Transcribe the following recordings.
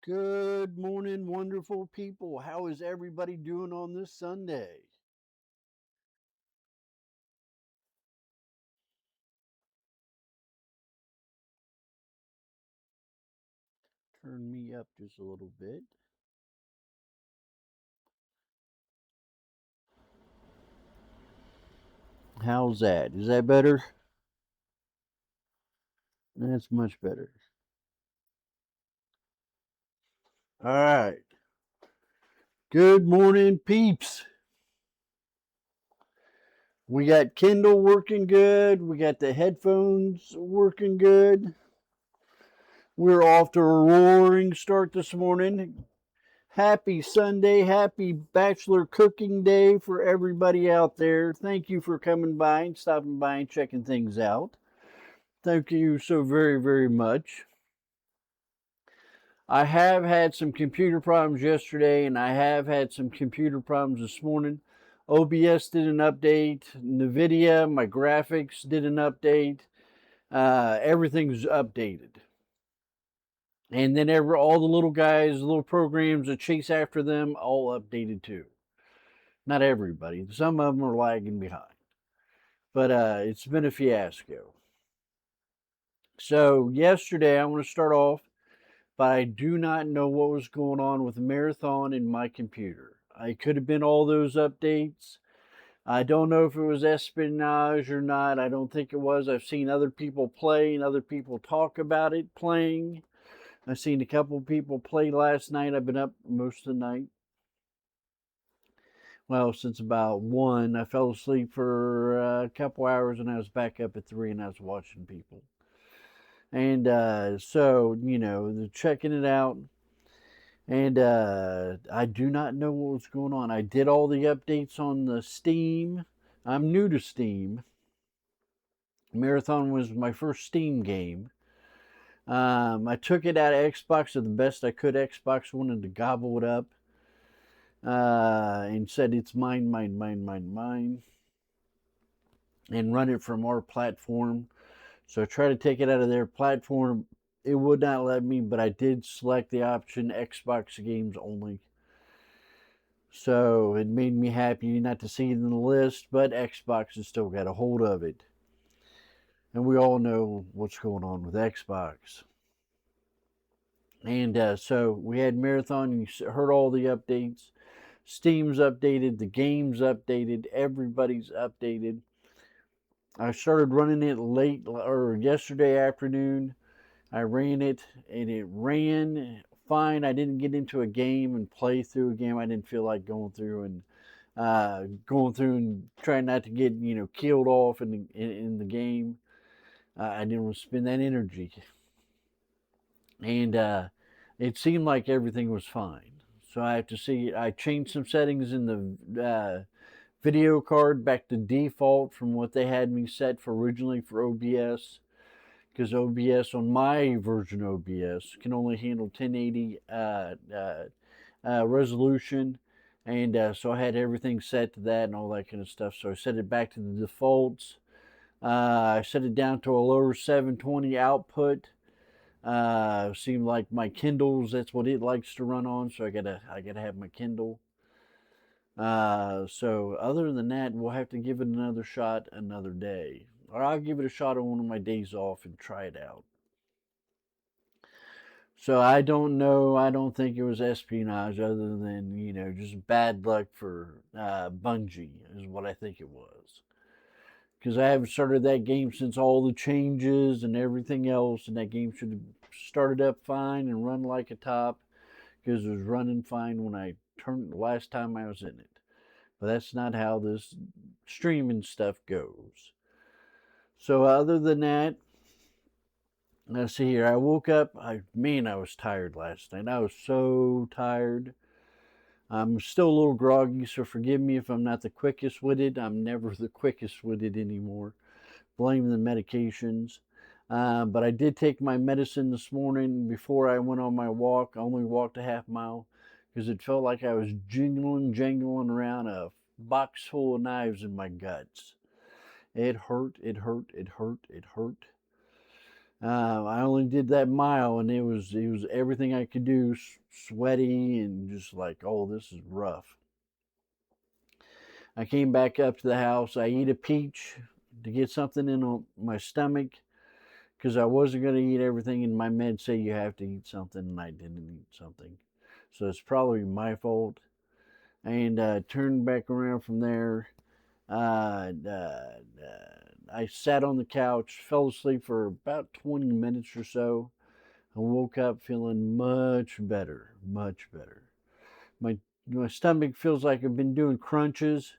Good morning, wonderful people. How is everybody doing on this Sunday? Turn me up just a little bit. How's that? Is that better? That's much better. All right. Good morning, peeps. We got Kindle working good. We got the headphones working good. We're off to a roaring start this morning. Happy Sunday. Happy Bachelor Cooking Day for everybody out there. Thank you for coming by and stopping by and checking things out. Thank you so very, very much. I have had some computer problems yesterday, and I have had some computer problems this morning. OBS did an update. NVIDIA, my graphics, did an update. Everything's updated. And then all the little guys, the little programs that chase after them, all updated too. Not everybody. Some of them are lagging behind. But it's been a fiasco. So yesterday, I want to start off, but I do not know what was going on with Marathon in my computer. It could have been all those updates. I don't know if it was espionage or not. I don't think it was. I've seen other people play and other people talk about it playing. I've seen a couple of people play last night. I've been up most of the night. Well, since about 1. I fell asleep for a couple hours and I was back up at 3 and I was watching people. And so, they're checking it out. And I do not know what was going on. I did all the updates on the Steam. I'm new to Steam. Marathon was my first Steam game. I took it out of Xbox the best I could. Xbox wanted to gobble it up and said it's mine, mine, mine, mine, mine, and run it from our platform. So I tried to take it out of their platform. It would not let me, but I did select the option Xbox games only. So it made me happy not to see it in the list, but Xbox has still got a hold of it. And we all know what's going on with Xbox. And so we had Marathon, and you heard all the updates. Steam's updated, the game's updated, everybody's updated. I started running it late or yesterday afternoon. I ran it and it ran fine. I didn't get into a game and play through a game. I didn't feel like going through and trying not to get killed off in the game. I didn't want to spend that energy, and it seemed like everything was fine. So I have to see. I changed some settings in the video card back to default from what they had me set for originally for OBS, because OBS on my version of OBS can only handle 1080 resolution, and so I had everything set to that and all that kind of stuff. So I set it back to the defaults. I set it down to a lower 720 output. Seemed like my Kindles, that's what it likes to run on, so I gotta have my Kindle. So other than that, we'll have to give it another shot another day, or I'll give it a shot on one of my days off and try it out. So I don't know. I don't think it was espionage, other than just bad luck for Bungie is what I think it was. Because I haven't started that game since all the changes and everything else, and that game should have started up fine and run like a top, because it was running fine when I turned the last time I was in it. But that's not how this streaming stuff goes. So other than that, let's see here. I woke up. I was tired last night. I was so tired. I'm still a little groggy, so forgive me if I'm not the quickest witted. I'm never the quickest witted anymore. Blame the medications. But I did take my medicine this morning before I went on my walk. I only walked a half mile because it felt like I was jangling around a box full of knives in my guts. It hurt, it hurt, it hurt, it hurt. I only did that mile, and it was everything I could do, sweaty and just like, oh, this is rough. I came back up to the house. I eat a peach to get something in my stomach because I wasn't going to eat everything, and my meds say you have to eat something, and I didn't eat something. So it's probably my fault. And turned back around from there. Uh, uh, I sat on the couch, fell asleep for about 20 minutes or so, and woke up feeling much better, much better. My my stomach feels like I've been doing crunches,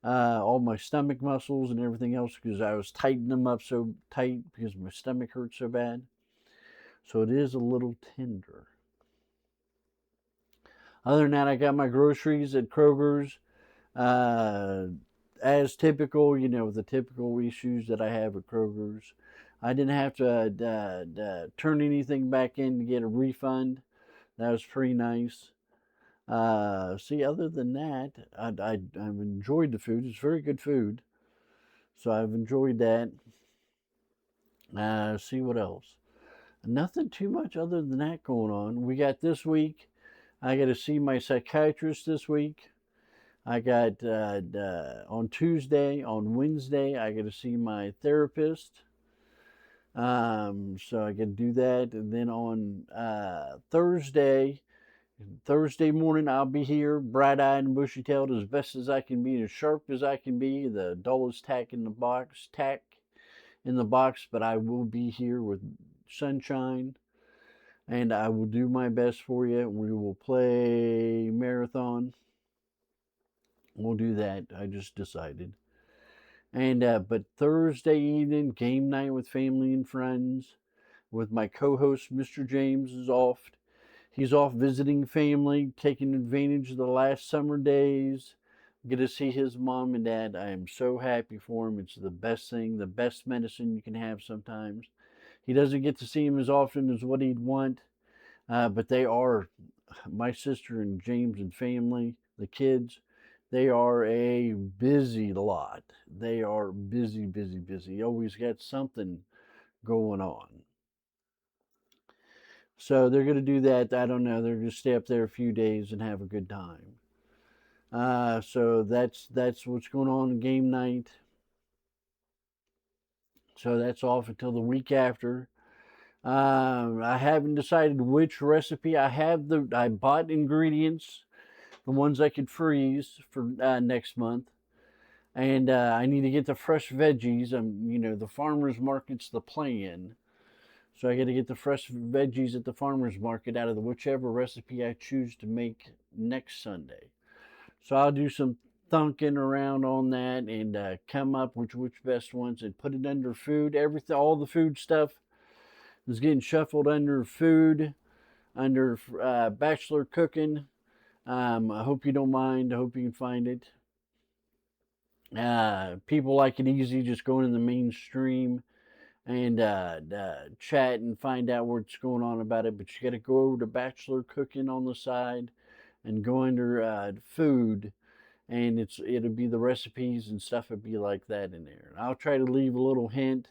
all my stomach muscles and everything else because I was tightening them up so tight because my stomach hurt so bad. So it is a little tender. Other than that, I got my groceries at Kroger's. Uh, as typical, the typical issues that I have at Kroger's. I didn't have to turn anything back in to get a refund. That was pretty nice. See, other than that, I've enjoyed the food. It's very good food. So I've enjoyed that. See what else? Nothing too much other than that going on. We got this week. I got to see my psychiatrist this week. I got on Tuesday, on Wednesday, I got to see my therapist. So I got to do that, and then on Thursday morning, I'll be here, bright-eyed and bushy-tailed, as best as I can be, as sharp as I can be. The dullest tack in the box, but I will be here with sunshine, and I will do my best for you. We will play marathon. We'll do that. I just decided. And but Thursday evening, game night with family and friends, with my co-host, Mr. James, is off. He's off visiting family, taking advantage of the last summer days. Get to see his mom and dad. I am so happy for him. It's the best thing, the best medicine you can have sometimes. He doesn't get to see him as often as what he'd want, but they are my sister and James and family, the kids. They are a busy lot. They are busy, busy, busy. Always got something going on. So they're going to do that. I don't know. They're going to stay up there a few days and have a good time. So that's what's going on in game night. So that's off until the week after. I haven't decided which recipe. I bought ingredients, the ones I could freeze for next month, and I need to get the fresh veggies. The farmers market's the plan. So I got to get the fresh veggies at the farmer's market out of whichever recipe I choose to make next Sunday. So I'll do some thunking around on that and come up with which best ones and put it under food. Everything, all the food stuff is getting shuffled under food, under Bachelor cooking. I hope you don't mind. I hope you can find it. People like it easy, just going in the mainstream and chat and find out what's going on about it. But you got to go over to Bachelor Cooking on the side and go under food, and it'll be the recipes and stuff. It'll be like that in there. I'll try to leave a little hint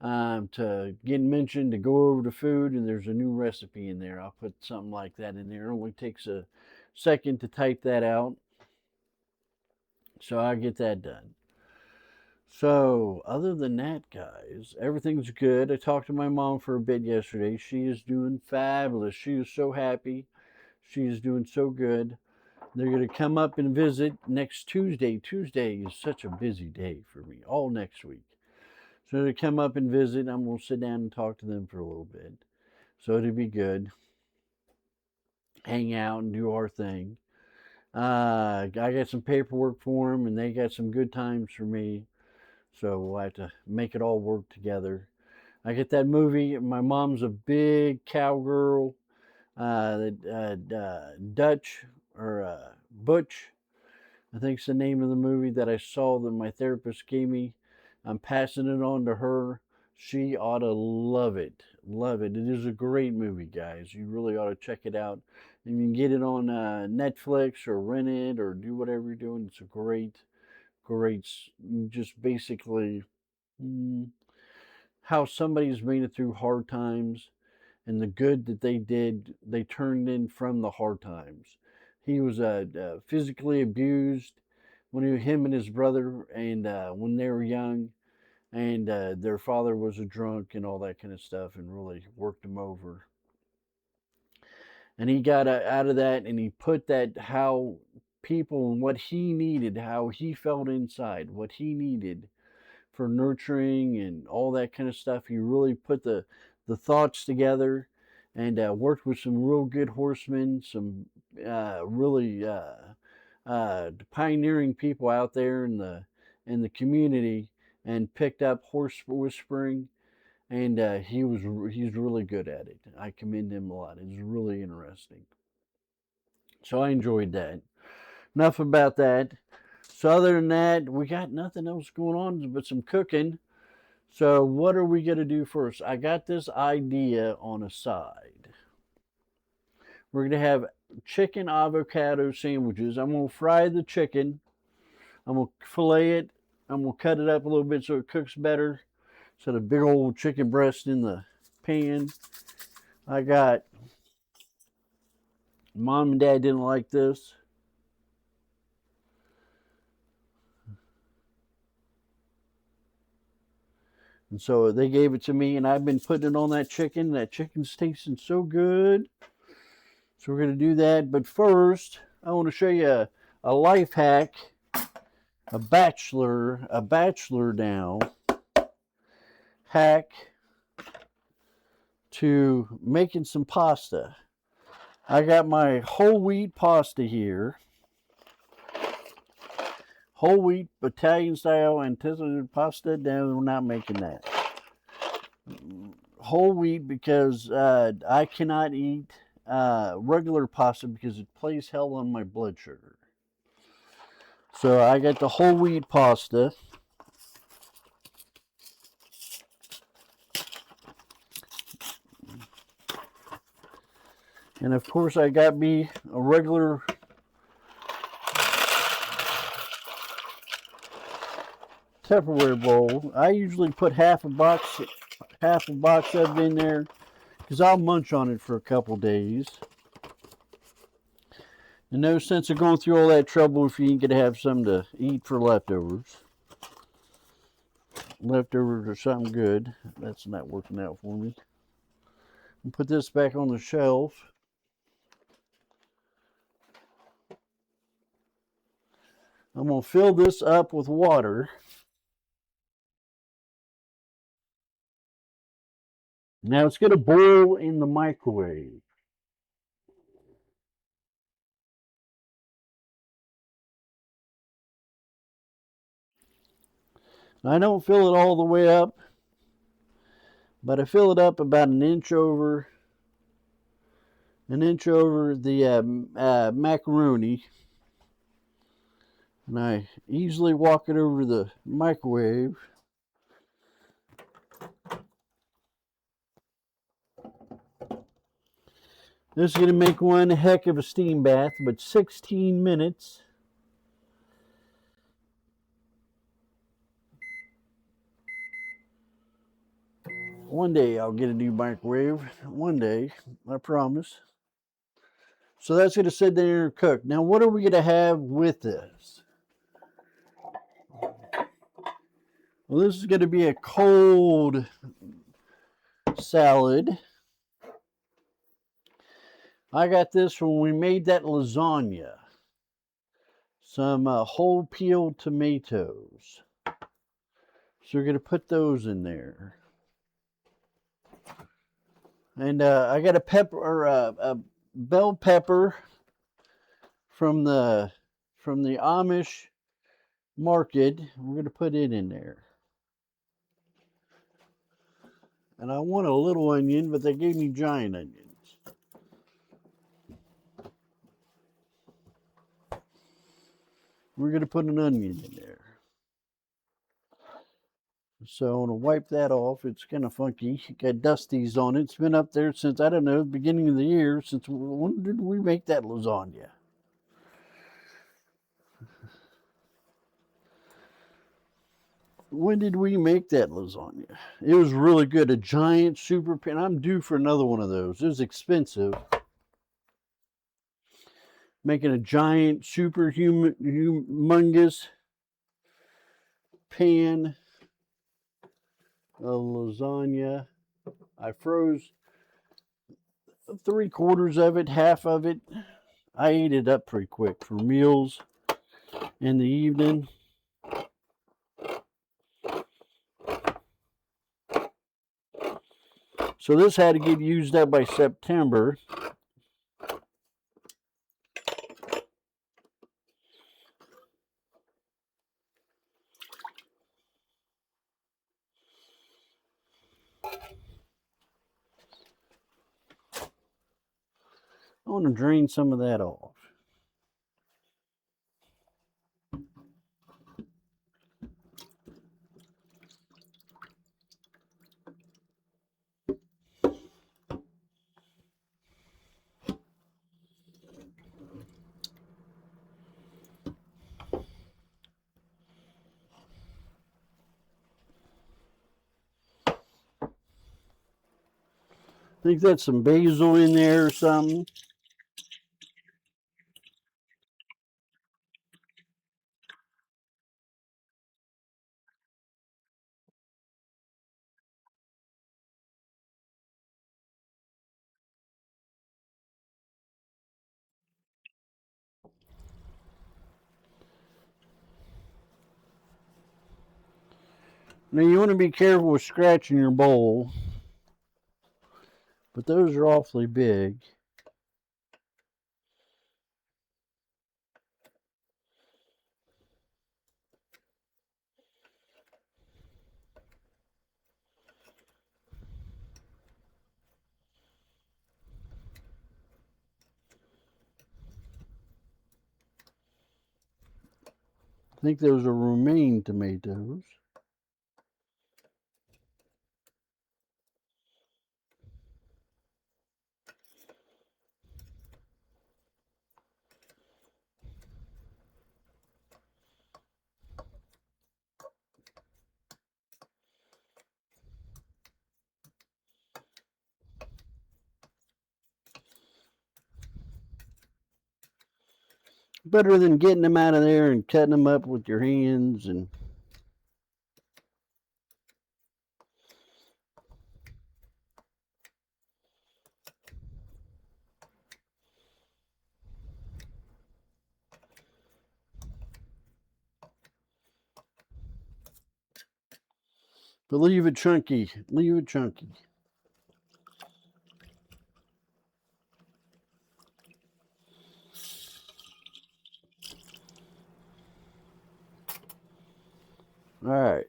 to get mentioned to go over to food, and there's a new recipe in there. I'll put something like that in there. It only takes a second to type that out, so I'll get that done. So, other than that, guys, everything's good. I talked to my mom for a bit yesterday. She is doing fabulous. She is so happy. She is doing so good. They're going to come up and visit next Tuesday. Tuesday is such a busy day for me, all next week. So, they come up and visit. I'm going to sit down and talk to them for a little bit. So, it'll be good. Hang out and do our thing. I got some paperwork for them, and they got some good times for me. So we'll have to make it all work together. I get that movie. My mom's a big cowgirl, Dutch or Butch, I think it's the name of the movie that I saw that my therapist gave me. I'm passing it on to her. She ought to love it. Love it. It is a great movie, guys. You really ought to check it out. And you can get it on Netflix or rent it or do whatever you're doing. It's a great, just basically mm, how somebody's made it through hard times and the good that they did, they turned in from the hard times. He was physically abused when him and his brother, and when they were young, and their father was a drunk and all that kind of stuff, and really worked him over. And he got out of that, and he put that how people and what he needed, how he felt inside, what he needed for nurturing and all that kind of stuff. He really put the thoughts together and worked with some real good horsemen, some really pioneering people out there in the community, and picked up horse whispering. And he's really good at it. I commend him a lot. It's really interesting. So I enjoyed that. Enough about that. So other than that, we got nothing else going on but some cooking. So what are we going to do first? I got this idea on a side. We're going to have chicken avocado sandwiches. I'm going to fry the chicken. I'm going to fillet it. I'm going to cut it up a little bit so it cooks better. So the big old chicken breast in the pan. I got, mom and dad didn't like this. And so they gave it to me, and I've been putting it on that chicken. That chicken's tasting so good. So we're going to do that. But first, I want to show you a life hack, a bachelor now hack to making some pasta. I got my whole wheat pasta here. Whole wheat Italian style anticipated pasta. No, we're not making that. Whole wheat because I cannot eat regular pasta because it plays hell on my blood sugar. So I got the whole wheat pasta. And of course I got me a regular Tupperware bowl. I usually put half a box of it in there because I'll munch on it for a couple days. And no sense of going through all that trouble if you ain't gonna have something to eat for leftovers. Leftovers are something good. That's not working out for me. I'll put this back on the shelf. I'm gonna fill this up with water. Now it's gonna boil in the microwave. I don't fill it all the way up, but I fill it up about an inch over the macaroni, and I easily walk it over the microwave. This is going to make one heck of a steam bath, but 16 minutes. One day I'll get a new microwave. One day, I promise. So that's going to sit there and cook. Now, what are we going to have with this? Well, this is going to be a cold salad. I got this when we made that lasagna. Some whole peeled tomatoes. So we're going to put those in there. And I got a pepper or a bell pepper from the Amish market. We're going to put it in there. And I want a little onion, but they gave me giant onions. We're going to put an onion in there. So I want to wipe that off. It's kind of funky. It got dusties on it. It's been up there since, I don't know, the beginning of the year. Since when did we make that lasagna? When did we make that lasagna? It was really good. A giant super pan. I'm due for another one of those. It was expensive. Making a giant super humongous pan of lasagna. I froze 3/4 of it, half of it. I ate it up pretty quick for meals in the evening. So this had to get used up by September. I want to drain some of that off. I think that's some basil in there or something. Now you want to be careful with scratching your bowl, but those are awfully big. I think those are romaine tomatoes. Better than getting them out of there and cutting them up with your hands and but leave it chunky. Leave it chunky. All right.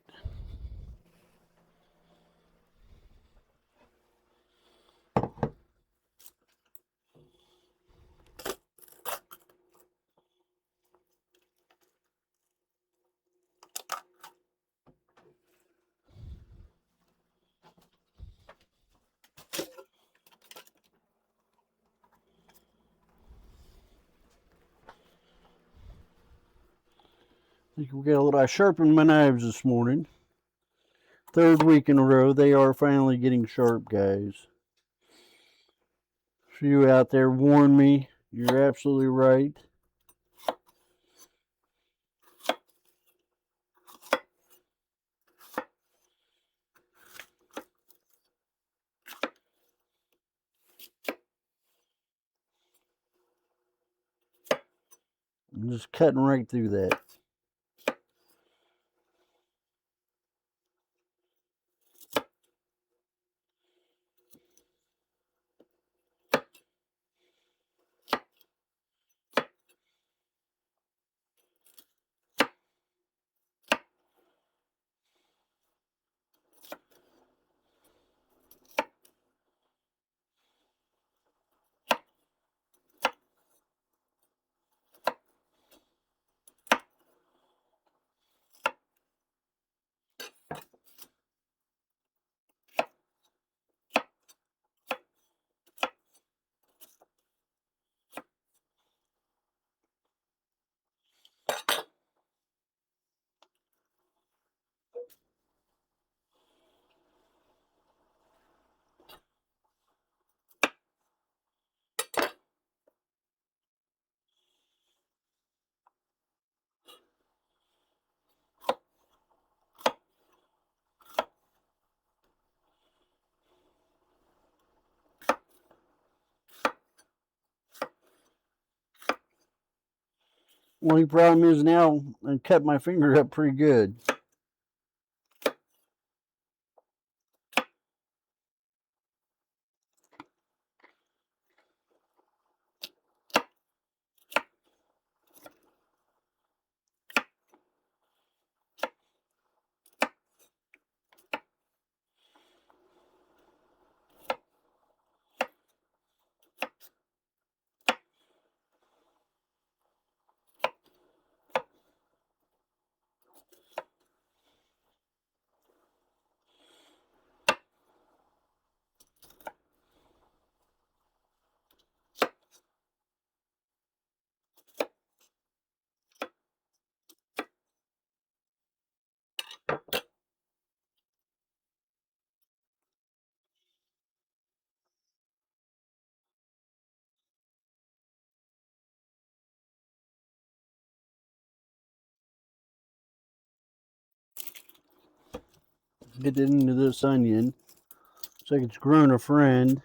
I think we got a little. I sharpened my knives this morning. Third week in a row, they are finally getting sharp, guys. A few out there warned me. You're absolutely right. I'm just cutting right through that. Only problem is now I cut my finger up pretty good. Get it into this onion. Looks like it's grown a friend.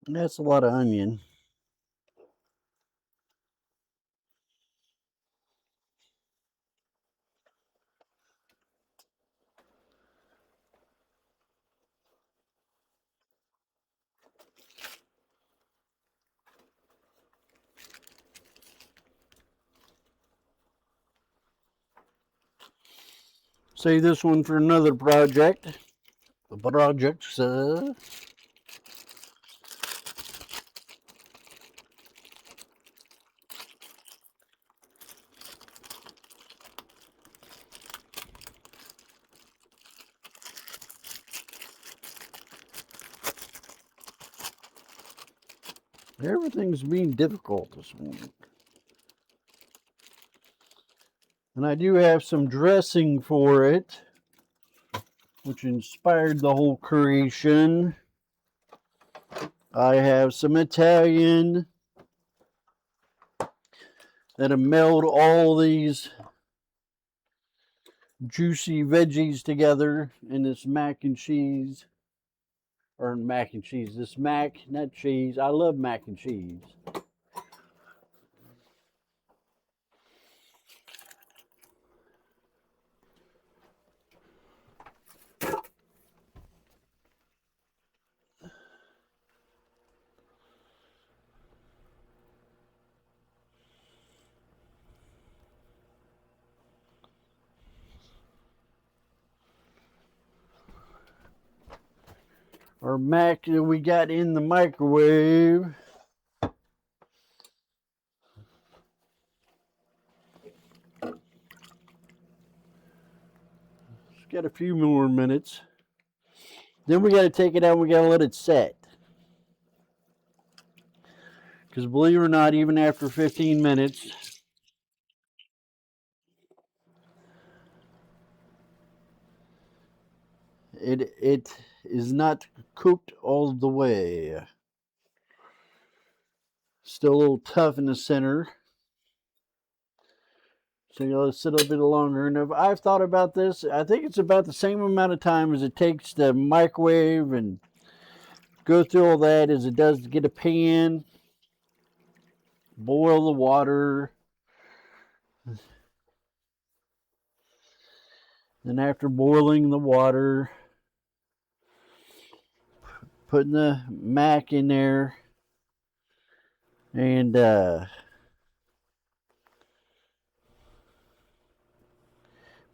That's a lot of onion. Save this one for another project. Projects. Everything's being difficult this morning. And I do have some dressing for it, which inspired the whole creation. I have some Italian that'll meld all these juicy veggies together in this mac and cheese. Or mac and cheese. This mac, not cheese. I love mac and cheese. Our mac that we got in the microwave. It's got a few more minutes. Then we got to take it out and we got to let it set. Because believe it or not, even after 15 minutes, it is not cooked all the way. Still a little tough in the center. So you let it sit a bit longer. And if I've thought about this, I think it's about the same amount of time as it takes to microwave and go through all that as it does to get a pan, boil the water. Then after boiling the water, putting the mac in there and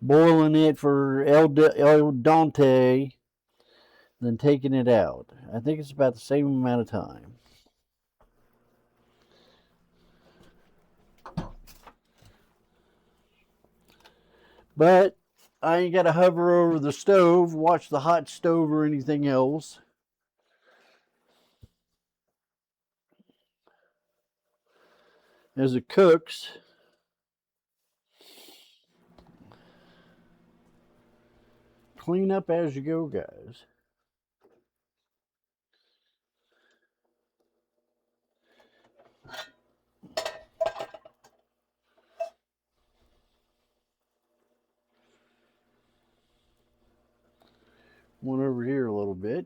boiling it for el dente, then taking it out. I think it's about the same amount of time. But I ain't got to hover over the stove, watch the hot stove or anything else. As it cooks, clean up as you go, guys. One over here a little bit.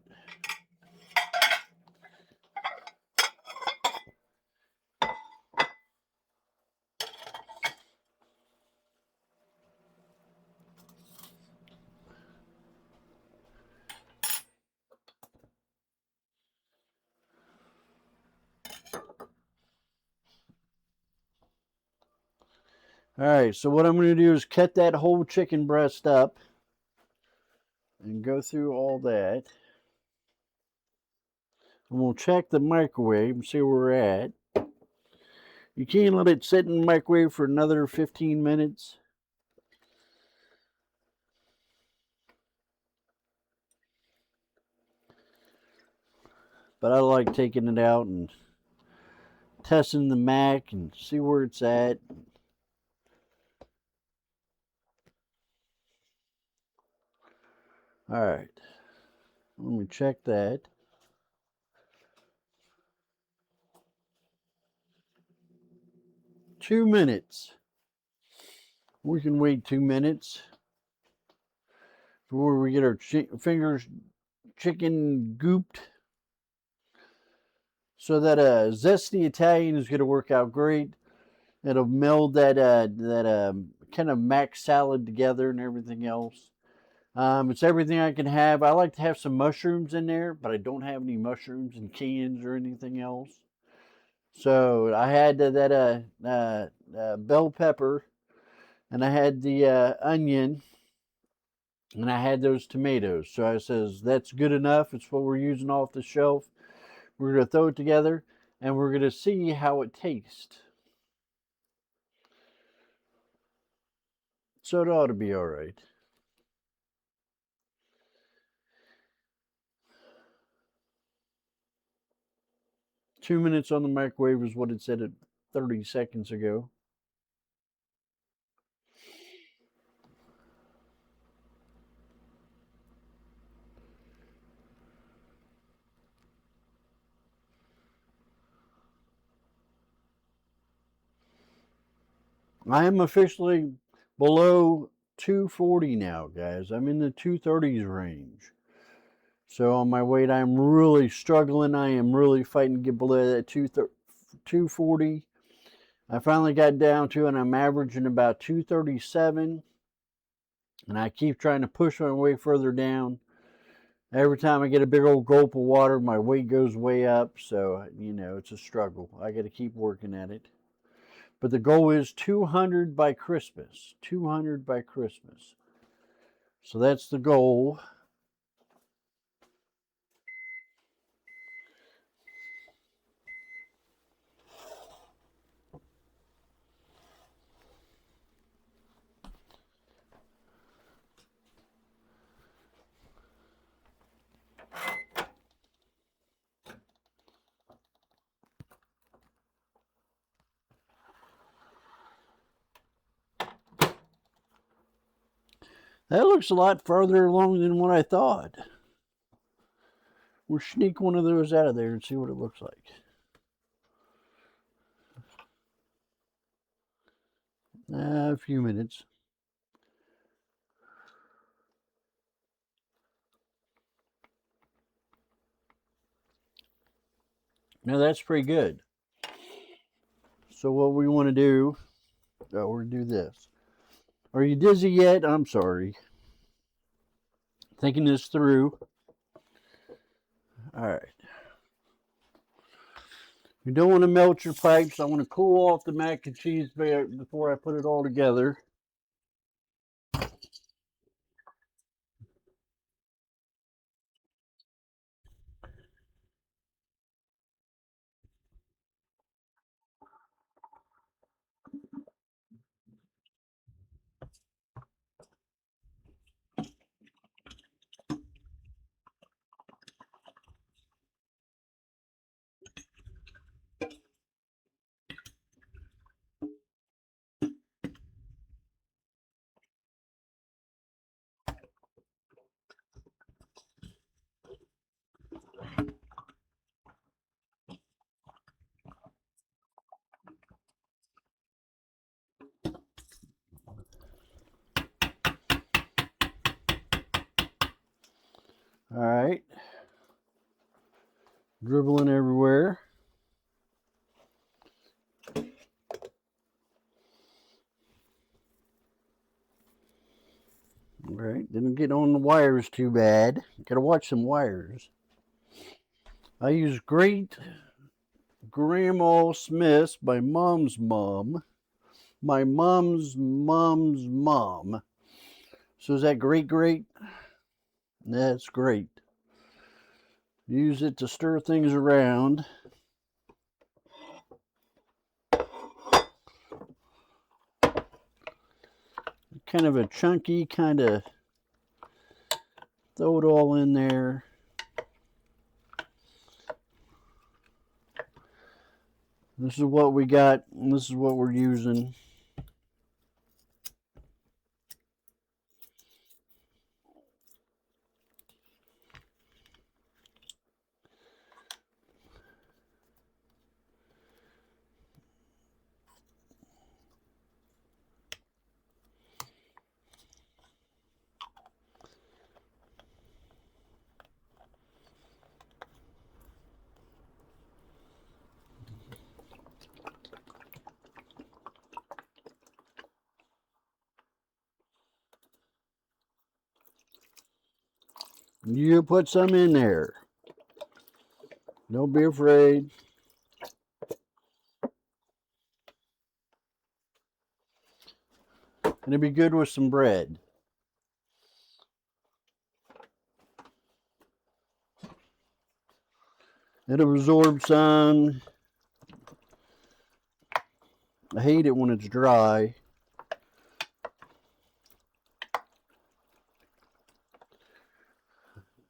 All right, so what I'm going to do is cut that whole chicken breast up and go through all that. And we'll check the microwave and see where we're at. You can't let it sit in the microwave for another 15 minutes. But I like taking it out and testing the mac and see where it's at. All right, let me check that. Two minutes. We can wait 2 minutes before we get our fingers chicken gooped. So that zesty Italian is going to work out great. It'll meld that kind of mac salad together and everything else. It's everything I can have. I like to have some mushrooms in there, but I don't have any mushrooms in cans or anything else. So I had that bell pepper, and I had the onion, and I had those tomatoes. So I says that's good enough. It's what we're using off the shelf. We're gonna throw it together, and we're gonna see how it tastes. So it ought to be all right. 2 minutes on the microwave is what it said at 30 seconds ago. I am officially below 240 now, guys. I'm in the 230s range. So on my weight, I'm really struggling. I am really fighting to get below that 240. I finally got down to, and I'm averaging about 237. And I keep trying to push my way further down. Every time I get a big old gulp of water, my weight goes way up. So, it's a struggle. I got to keep working at it. But the goal is 200 by Christmas. 200 by Christmas. So that's the goal. That looks a lot farther along than what I thought. We'll sneak one of those out of there and see what it looks like. A few minutes. Now that's pretty good. So what we want to do, we're going to do this. Are you dizzy yet? I'm sorry. Thinking this through. All right. You don't want to melt your pipes. I want to cool off the mac and cheese before I put it all together. All right. Dribbling everywhere. All right. Didn't get on the wires too bad. Got to watch some wires. I use Great Grandma Smith's by Mom's Mom. My mom's mom. So is that great? That's great. Use it to stir things around. Kind of a chunky, kind of throw it all in there. This is what we got, and this is what we're using. You put some in there. Don't be afraid. And it'd be good with some bread. It'll absorb some. I hate it when it's dry.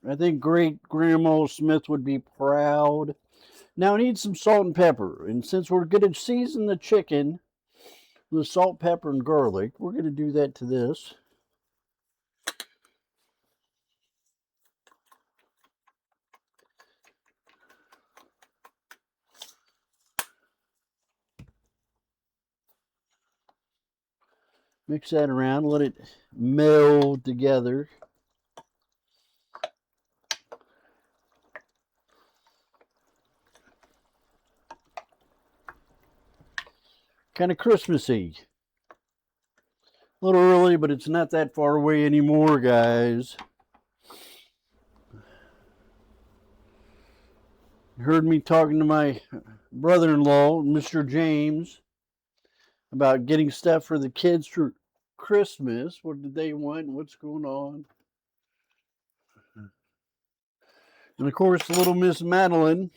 I think Great Grandma Smith would be proud. Now I need some salt and pepper. And since we're going to season the chicken with salt, pepper, and garlic, we're going to do that to this. Mix that around, let it meld together. Kind of Christmassy. A little early, but it's not that far away anymore, guys. You heard me talking to my brother-in-law, Mr. James, about getting stuff for the kids for Christmas. What did they want? What's going on? And of course, little Miss Madeline,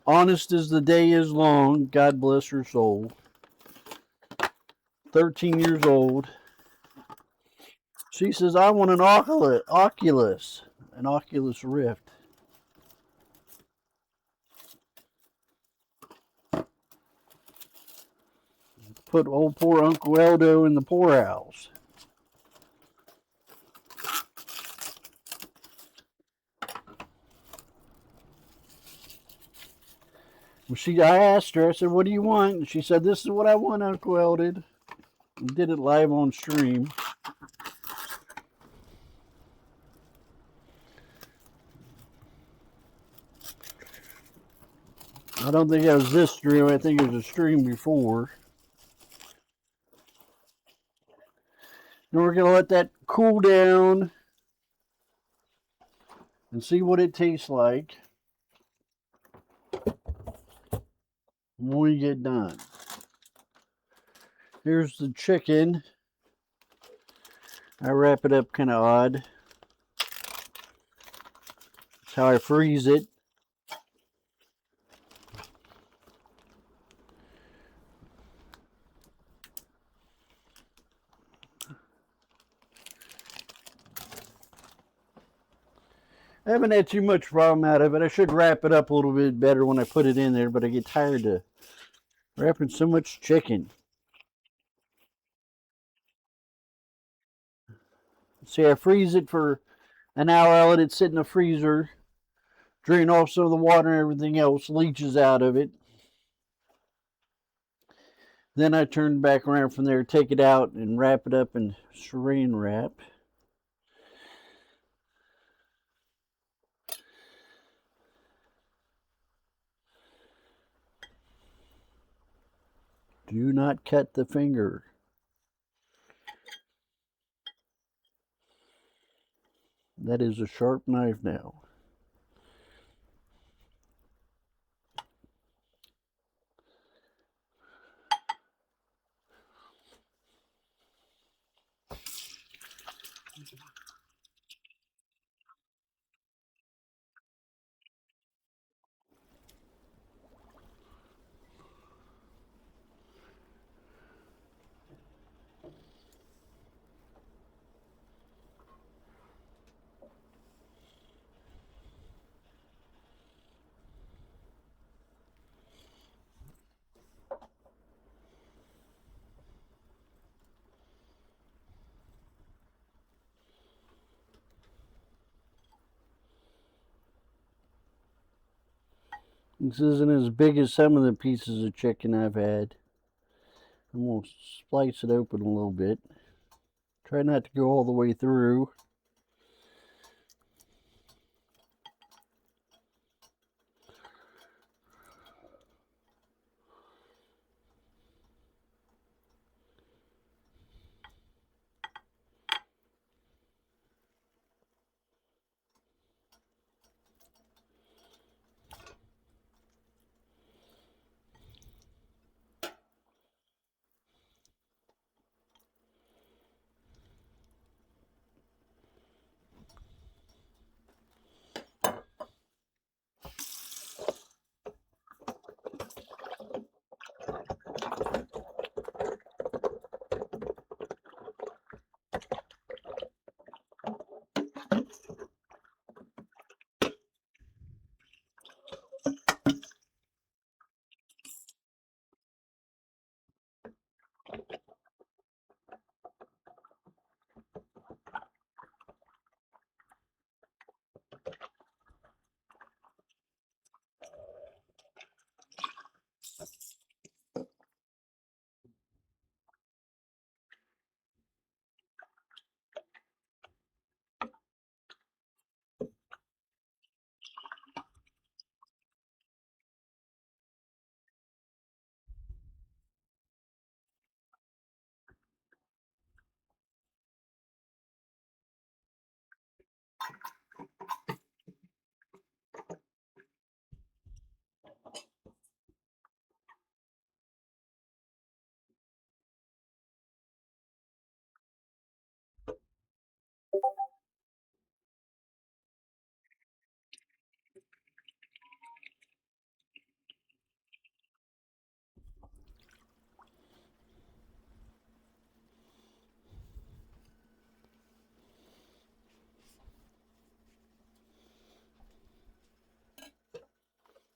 honest as the day is long, God bless her soul. 13 years old. She says, I want an Oculus Rift. Put old poor Uncle Eldo in the poorhouse. I asked her, I said, what do you want? And she said, this is what I want, Uncle Eldon. And did it live on stream. I don't think that was this stream. I think it was a stream before. And we're going to let that cool down and see what it tastes like when we get done. Here's the chicken. I wrap it up kind of odd. That's how I freeze it. I haven't had too much problem out of it. I should wrap it up a little bit better when I put it in there, but I get tired of wrapping so much chicken. See, I freeze it for an hour. I let it sit in the freezer, drain off some of the water and everything else, leaches out of it. Then I turn back around from there, take it out, and wrap it up in saran wrap. Do not cut the finger. That is a sharp knife now. This isn't as big as some of the pieces of chicken I've had. I'm going to slice it open a little bit. Try not to go all the way through.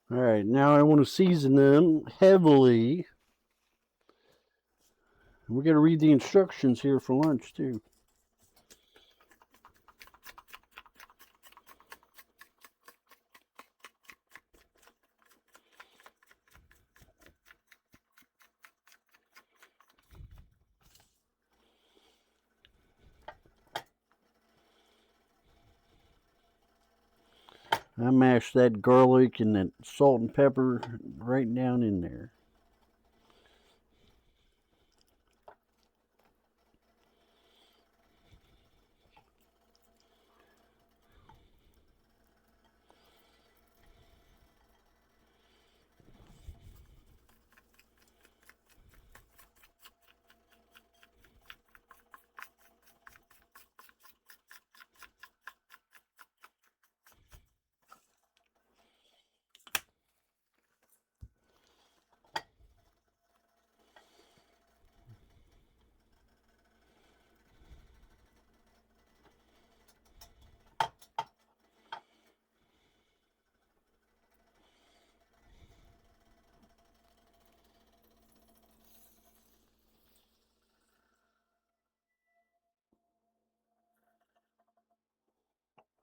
All right, now I want to season them heavily. We're going to read the instructions here for lunch, too. I mashed that garlic and that salt and pepper right down in there.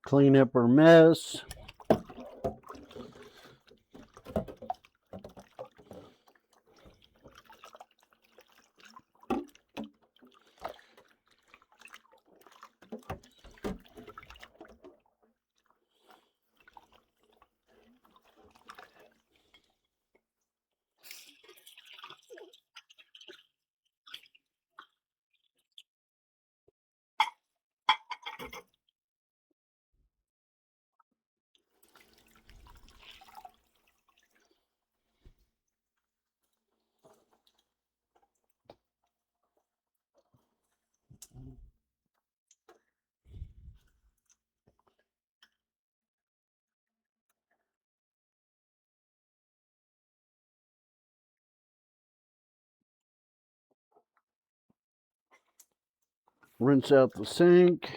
Clean up our mess. Rinse out the sink.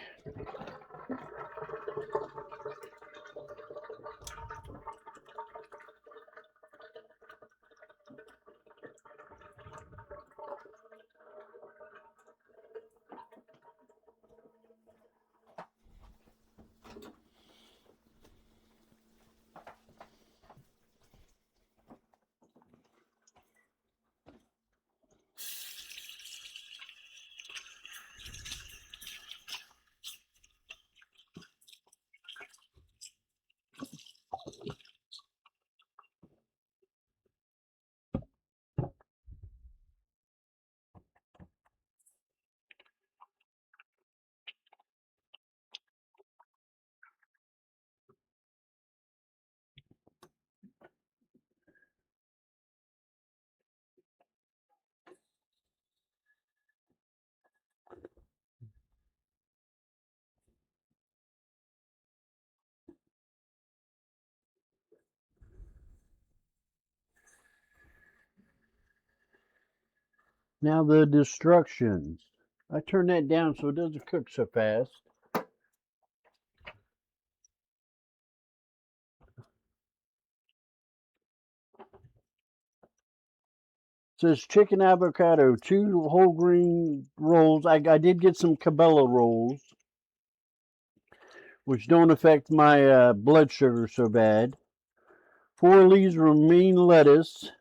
Now the instructions. I turn that down so it doesn't cook so fast. It says chicken avocado, 2 whole grain rolls. I did get some Cabela rolls, which don't affect my blood sugar so bad. 4 leaves romaine lettuce,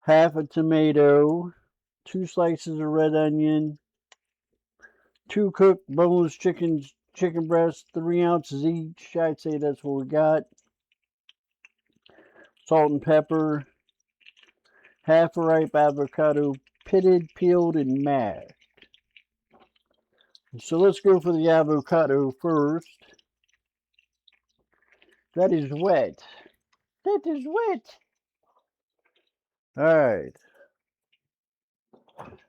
half a tomato, 2 slices of red onion, 2 cooked boneless chicken breasts, 3 ounces each. I'd say that's what we got. Salt and pepper, half a ripe avocado, pitted, peeled, and mashed. So let's go for the avocado first. That is wet. That is wet. All right.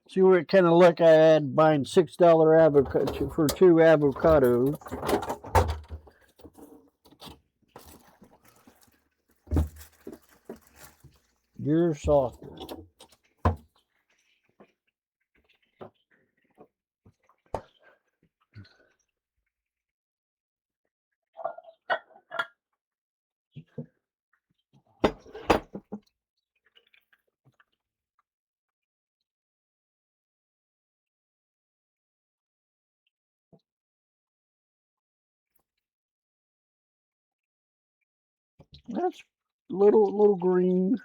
See what kind of luck I had buying $6 avocado for 2 avocados. You're softer. That's little green.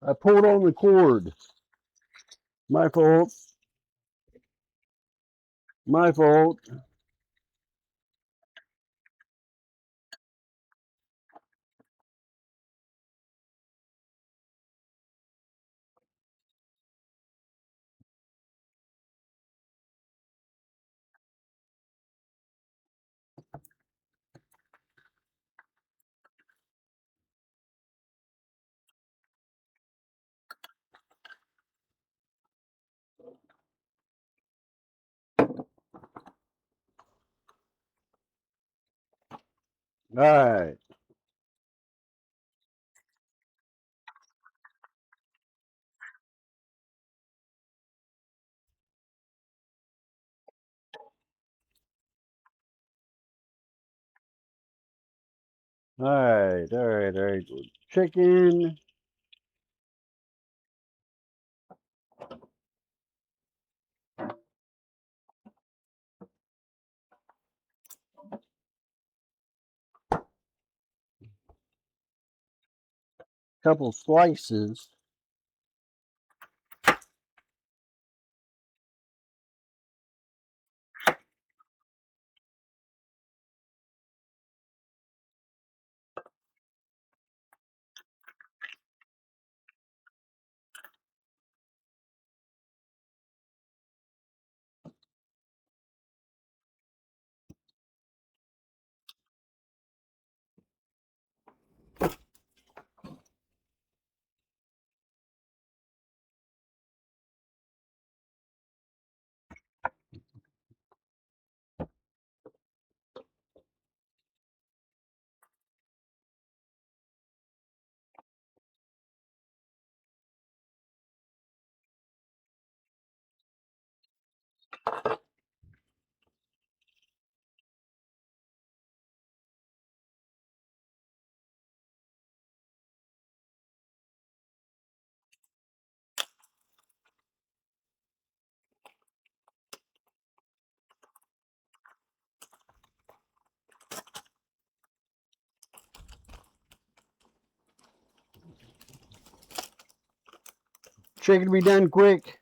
I pulled on the cord. My fault. My fault. All right. All right. All right. All right. Chicken. Couple slices. Chicken be done quick.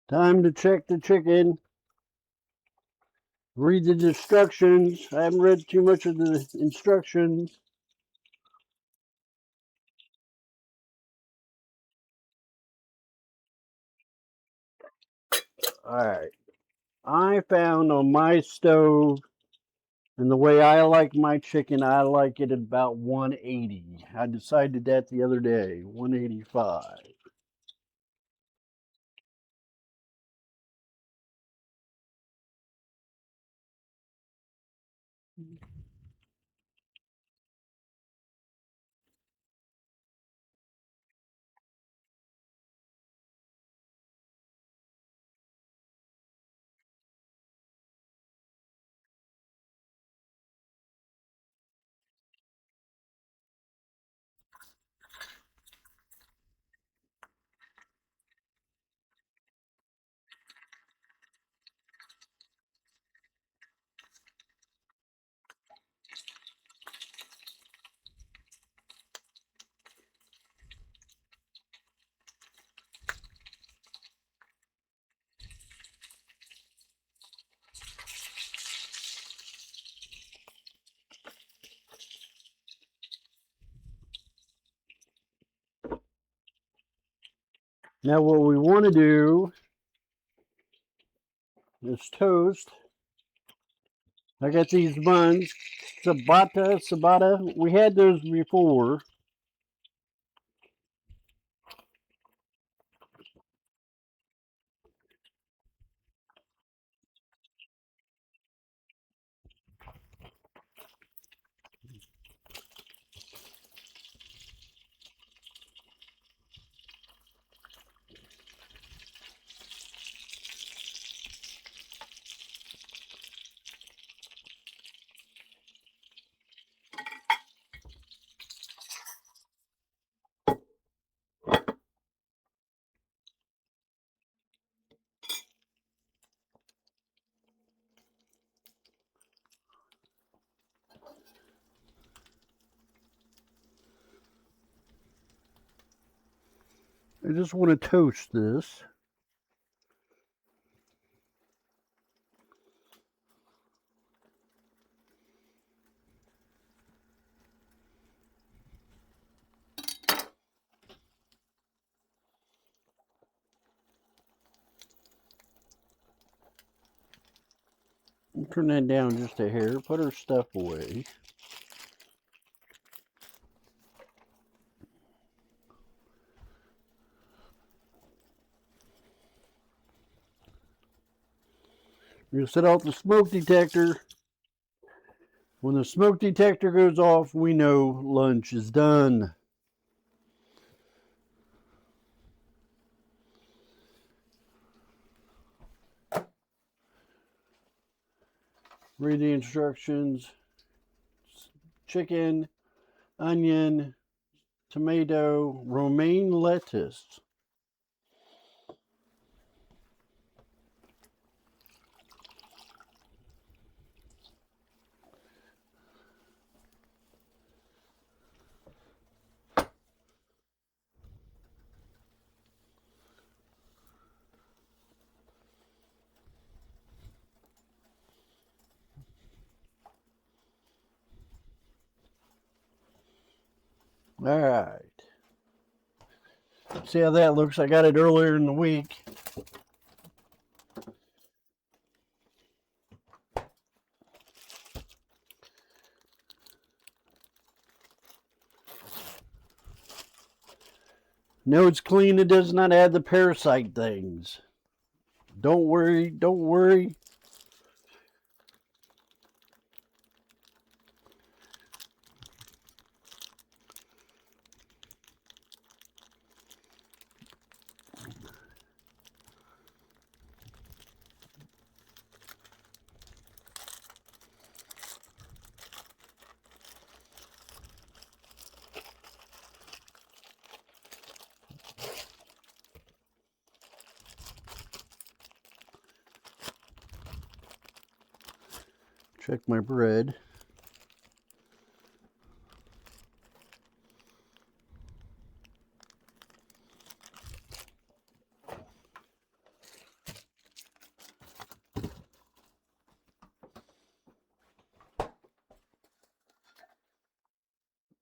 Time to check the chicken. Read the instructions. I haven't read too much of the instructions. All right. I found on my stove, and the way I like my chicken, I like it at about 180. I decided that the other day, 185. Now what we want to do is toast. I got these buns, ciabatta. We had those before. I just want to toast this. Turn that down just a hair. Put her stuff away. We're going to set off the smoke detector. When the smoke detector goes off, we know lunch is done. Read the instructions. Chicken, onion, tomato, romaine lettuce. All right. See how that looks? I got it earlier in the week. No, it's clean. It does not add the parasite things. Don't worry. Don't worry. Check my bread.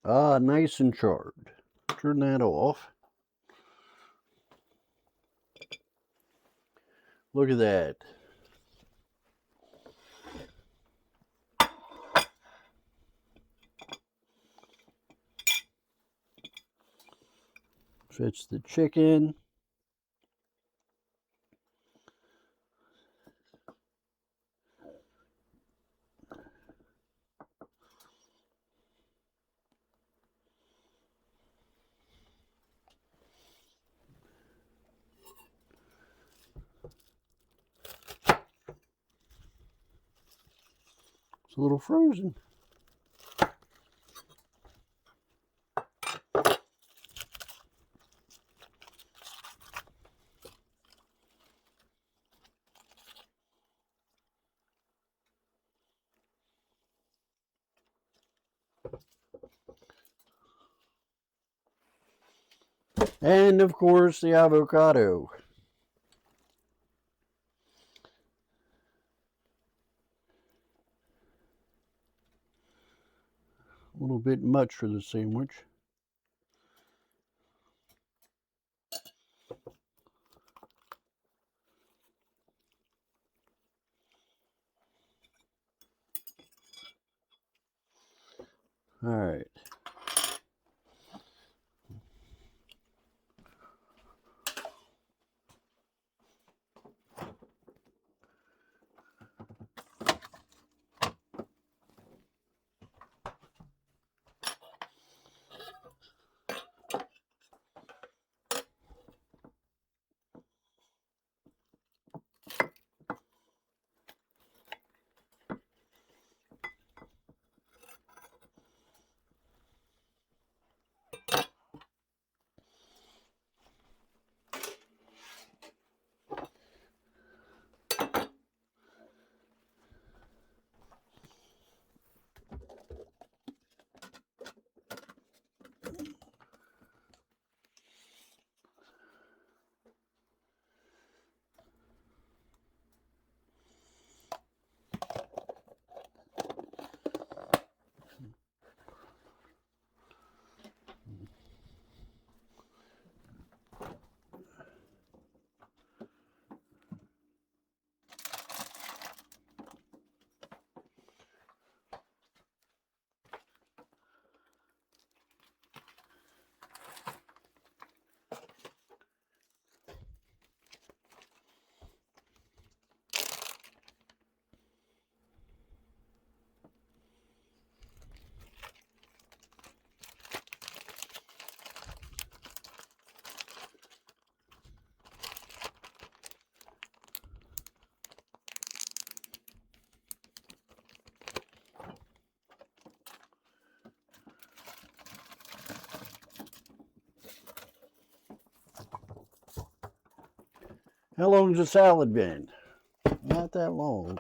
Ah, nice and charred. Turn that off. Look at that. Fits the chicken. It's a little frozen. And of course, the avocado. A little bit much for the sandwich. All right. How long's the salad been? Not that long.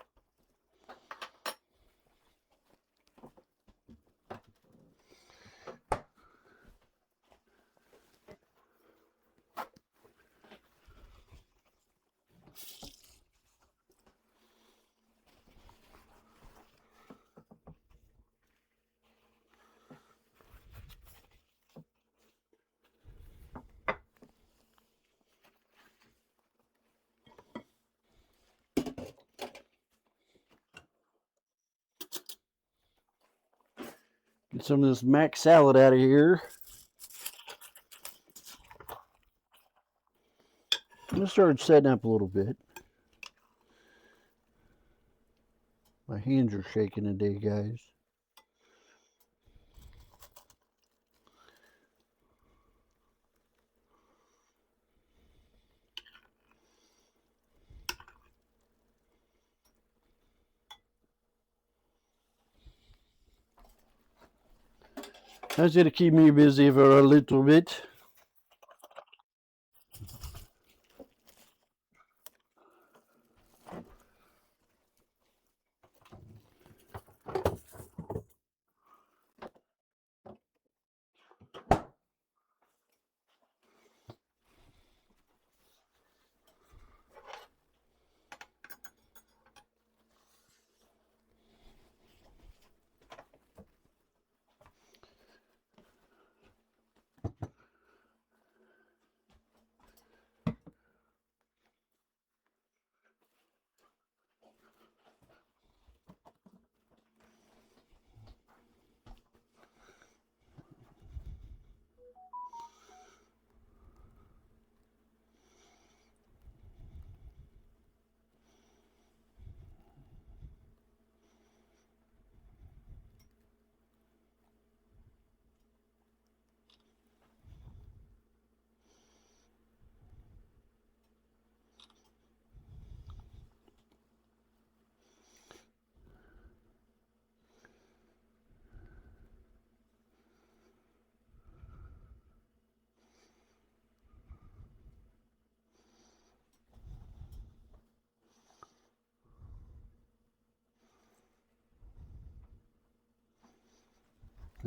Get some of this mac salad out of here. I'm gonna start setting up a little bit. My hands are shaking today, guys. That's gonna keep me busy for a little bit.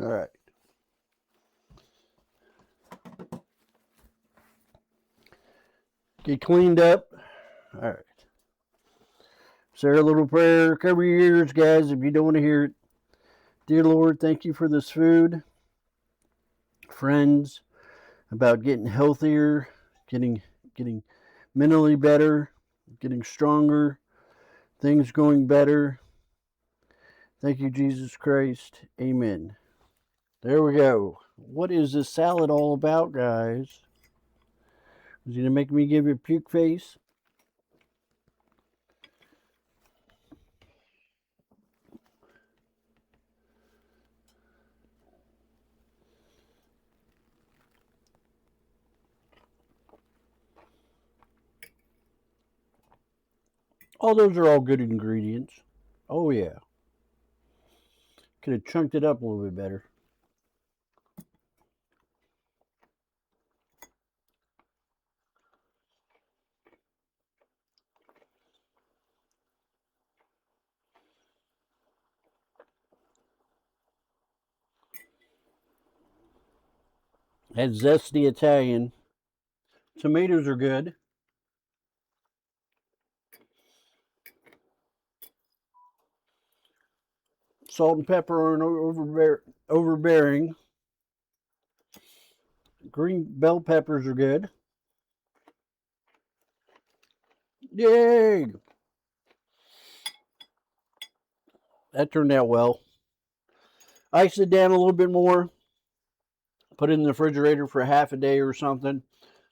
All right. Get cleaned up. All right. Say a little prayer. Cover your ears, guys, if you don't want to hear it. Dear Lord, thank you for this food. Friends, about getting healthier, getting mentally better, getting stronger, things going better. Thank you, Jesus Christ. Amen. There we go. What is this salad all about, guys? Is it gonna make me give you a puke face? Oh, those are all good ingredients. Oh yeah. Could have chunked it up a little bit better. Had zesty Italian. Tomatoes are good. Salt and pepper aren't overbearing. Green bell peppers are good. Yay! That turned out well. Ice it down a little bit more. Put it in the refrigerator for half a day or something.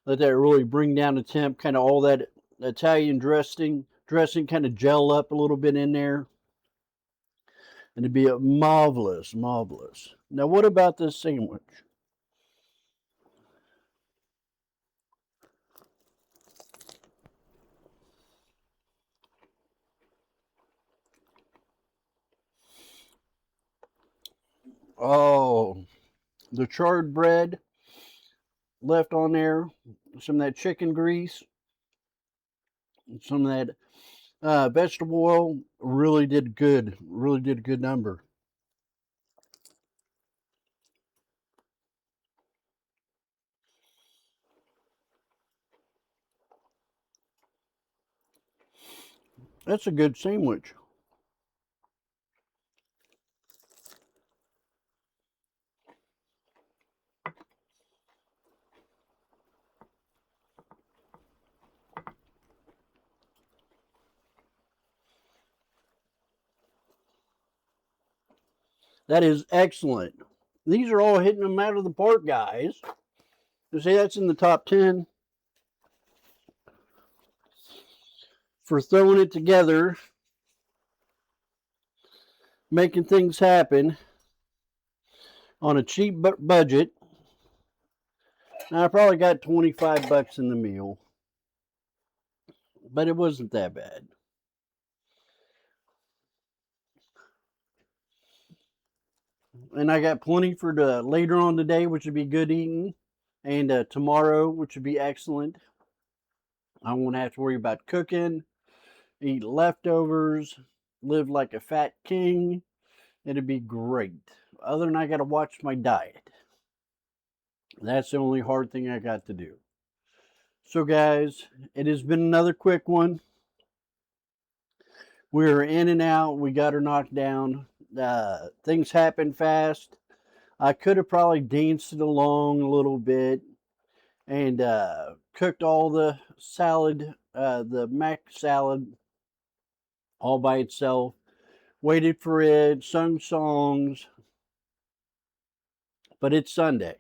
Let that really bring down the temp. Kind of all that Italian dressing kind of gel up a little bit in there. And it'd be a marvelous, marvelous. Now, what about this sandwich? Oh, the charred bread left on there, some of that chicken grease. Some of that vegetable oil really did good. Really did a good number. That's a good sandwich. That is excellent. These are all hitting them out of the park, guys. You see, that's in the top 10 for throwing it together, making things happen on a cheap budget. Now, I probably got 25 bucks in the meal, but it wasn't that bad. And I got plenty for the later on today, which would be good eating, and tomorrow, which would be excellent. I won't have to worry about cooking, eat leftovers, live like a fat king. It'd be great. Other than I got to watch my diet. That's the only hard thing I got to do. So, guys, it has been another quick one. We were in and out. We got her knocked down. Things happen fast. I could have probably danced it along a little bit and cooked all the salad, the mac salad, all by itself. Waited for it, sung songs. But it's Sunday.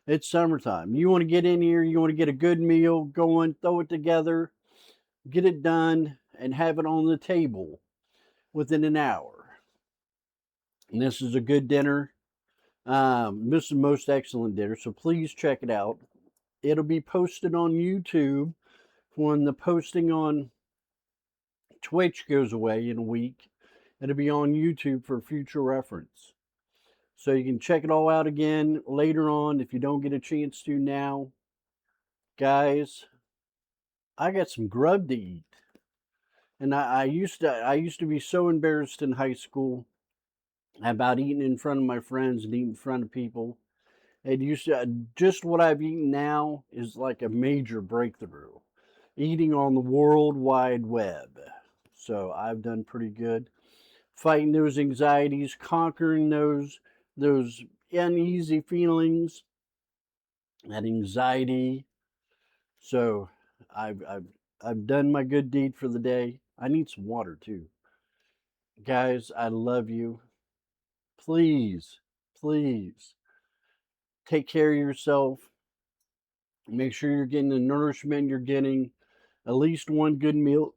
It's summertime. You want to get in here, you want to get a good meal going, throw it together, get it done, and have it on the table within an hour. And this is a good dinner. This is the most excellent dinner, so please check it out. It'll be posted on YouTube when the posting on Twitch goes away in a week. It'll be on YouTube for future reference. So you can check it all out again later on if you don't get a chance to now. Guys, I got some grub to eat. And I used to be so embarrassed in high school about eating in front of my friends and eating in front of people. It used to just what I've eaten now is like a major breakthrough. Eating on the World Wide Web. So I've done pretty good. Fighting those anxieties, conquering those uneasy feelings, that anxiety. So I've done my good deed for the day. I need some water too. Guys, I love you. Please, please take care of yourself. Make sure you're getting the nourishment you're getting. At least one good meal.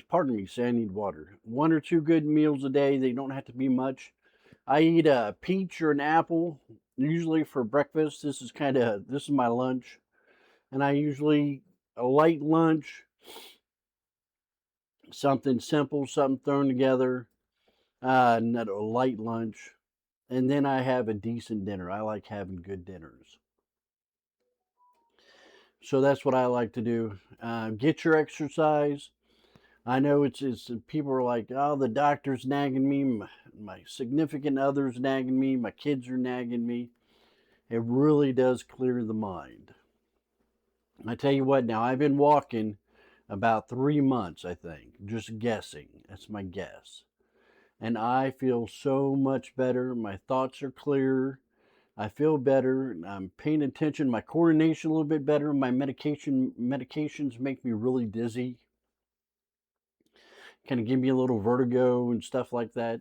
Pardon me, say I need water. One or two good meals a day. They don't have to be much. I eat a peach or an apple usually for breakfast. This is my lunch, and I usually a light lunch, something simple, something thrown together, not a light lunch, and then I have a decent dinner. I like having good dinners. So that's what I like to do. Get your exercise. I know it's people are like, oh, the doctor's nagging me, my significant other's nagging me, my kids are nagging me. It really does clear the mind. I tell you what, now I've been walking about 3 months, I think, just guessing. That's my guess. And I feel so much better. My thoughts are clearer. I feel better. I'm paying attention. My coordination a little bit better. My medications make me really dizzy. Kind of give me a little vertigo and stuff like that.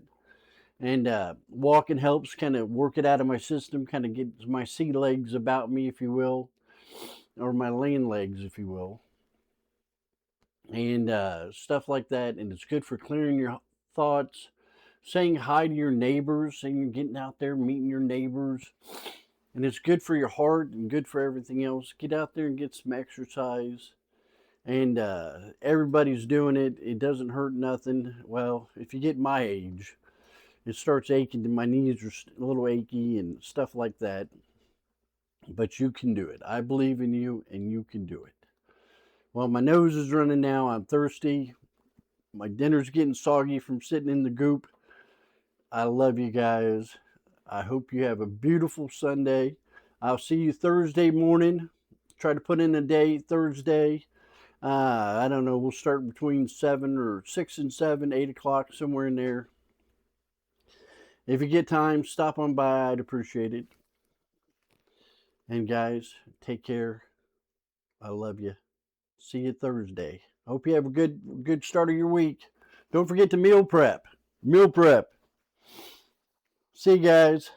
And walking helps kind of work it out of my system, kind of get my sea legs about me, if you will, or my land legs, if you will, and stuff like that. And it's good for clearing your thoughts, saying hi to your neighbors, saying you're getting out there, meeting your neighbors. And it's good for your heart and good for everything else. Get out there and get some exercise. And everybody's doing it. It doesn't hurt nothing. Well, if you get my age, it starts aching. My knees are a little achy and stuff like that. But you can do it. I believe in you and you can do it. Well, my nose is running now. I'm thirsty. My dinner's getting soggy from sitting in the goop. I love you guys. I hope you have a beautiful Sunday. I'll see you Thursday morning. Try to put in a day Thursday. I don't know. We'll start between 7 or 6 and 7, 8 o'clock, somewhere in there. If you get time, stop on by. I'd appreciate it. And guys, take care. I love you. See you Thursday. Hope you have a good start of your week. Don't forget to meal prep. Meal prep. See you guys.